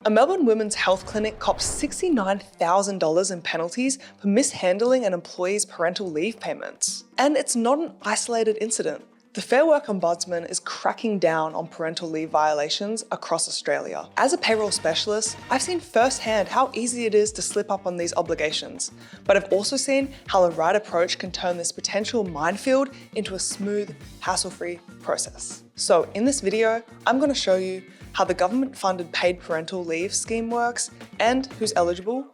A Melbourne women's health clinic copped $69,000 in penalties for mishandling an employee's parental leave payments. And it's not an isolated incident. The Fair Work Ombudsman is cracking down on parental leave violations across Australia. As a payroll specialist, I've seen firsthand how easy it is to slip up on these obligations, but I've also seen how the right approach can turn this potential minefield into a smooth, hassle-free process. So in this video, I'm going to show you how the government-funded paid parental leave scheme works and who's eligible,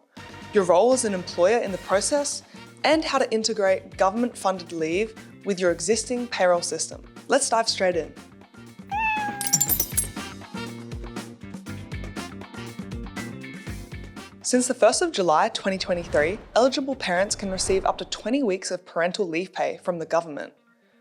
your role as an employer in the process, and how to integrate government-funded leave with your existing payroll system. Let's dive straight in. Since the 1st of July 2023, eligible parents can receive up to 20 weeks of parental leave pay from the government.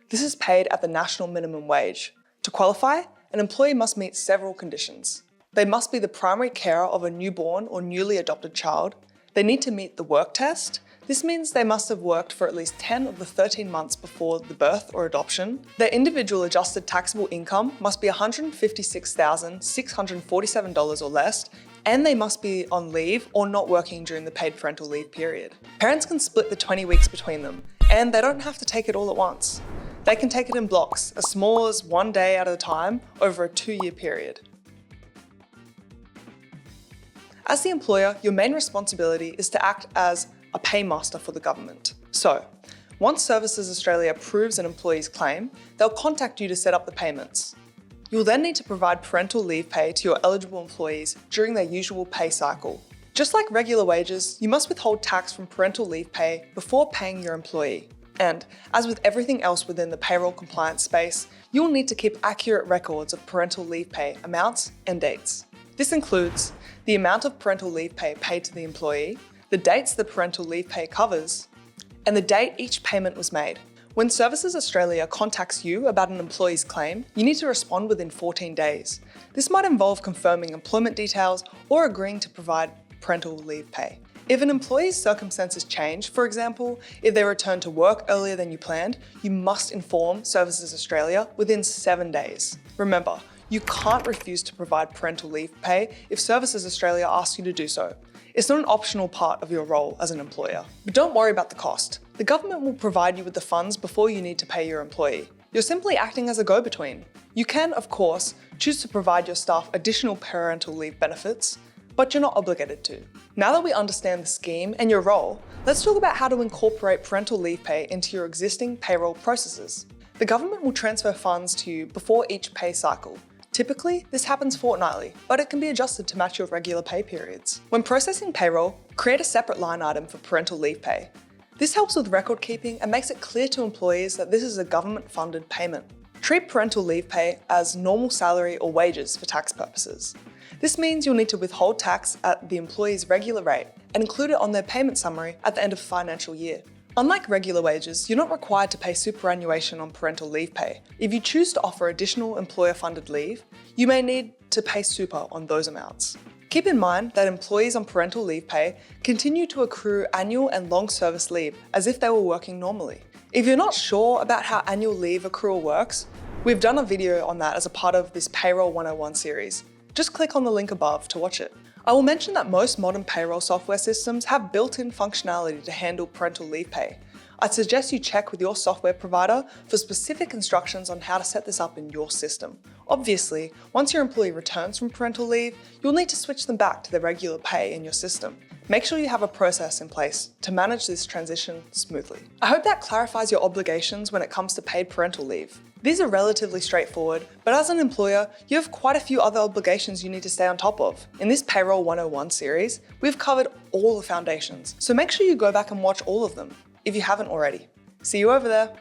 This is paid at the national minimum wage. To qualify, an employee must meet several conditions. They must be the primary carer of a newborn or newly adopted child. They need to meet the work test. This means they must have worked for at least 10 of the 13 months before the birth or adoption. Their individual adjusted taxable income must be $156,647 or less, and they must be on leave or not working during the paid parental leave period. Parents can split the 20 weeks between them, and they don't have to take it all at once. They can take it in blocks, as small as 1 day at a time over a 2-year period. As the employer, your main responsibility is to act as a paymaster for the government. So, once Services Australia approves an employee's claim, they'll contact you to set up the payments. You'll then need to provide parental leave pay to your eligible employees during their usual pay cycle. Just like regular wages, you must withhold tax from parental leave pay before paying your employee. And as with everything else within the payroll compliance space, you'll need to keep accurate records of parental leave pay amounts and dates. This includes the amount of parental leave pay paid to the employee, the dates the parental leave pay covers, and the date each payment was made. When Services Australia contacts you about an employee's claim, you need to respond within 14 days. This might involve confirming employment details or agreeing to provide parental leave pay. If an employee's circumstances change, for example, if they return to work earlier than you planned, you must inform Services Australia within 7 days. Remember, you can't refuse to provide parental leave pay if Services Australia asks you to do so. It's not an optional part of your role as an employer. But don't worry about the cost. The government will provide you with the funds before you need to pay your employee. You're simply acting as a go-between. You can, of course, choose to provide your staff additional parental leave benefits, but you're not obligated to. Now that we understand the scheme and your role, let's talk about how to incorporate parental leave pay into your existing payroll processes. The government will transfer funds to you before each pay cycle. Typically, this happens fortnightly, but it can be adjusted to match your regular pay periods. When processing payroll, create a separate line item for parental leave pay. This helps with record keeping and makes it clear to employees that this is a government-funded payment. Treat parental leave pay as normal salary or wages for tax purposes. This means you'll need to withhold tax at the employee's regular rate and include it on their payment summary at the end of the financial year. Unlike regular wages, you're not required to pay superannuation on parental leave pay. If you choose to offer additional employer-funded leave, you may need to pay super on those amounts. Keep in mind that employees on parental leave pay continue to accrue annual and long service leave as if they were working normally. If you're not sure about how annual leave accrual works, we've done a video on that as a part of this Payroll 101 series. Just click on the link above to watch it. I will mention that most modern payroll software systems have built-in functionality to handle parental leave pay. I'd suggest you check with your software provider for specific instructions on how to set this up in your system. Obviously, once your employee returns from parental leave, you'll need to switch them back to their regular pay in your system. Make sure you have a process in place to manage this transition smoothly. I hope that clarifies your obligations when it comes to paid parental leave. These are relatively straightforward, but as an employer, you have quite a few other obligations you need to stay on top of. In this Payroll 101 series, we've covered all the foundations, so make sure you go back and watch all of them if you haven't already. See you over there.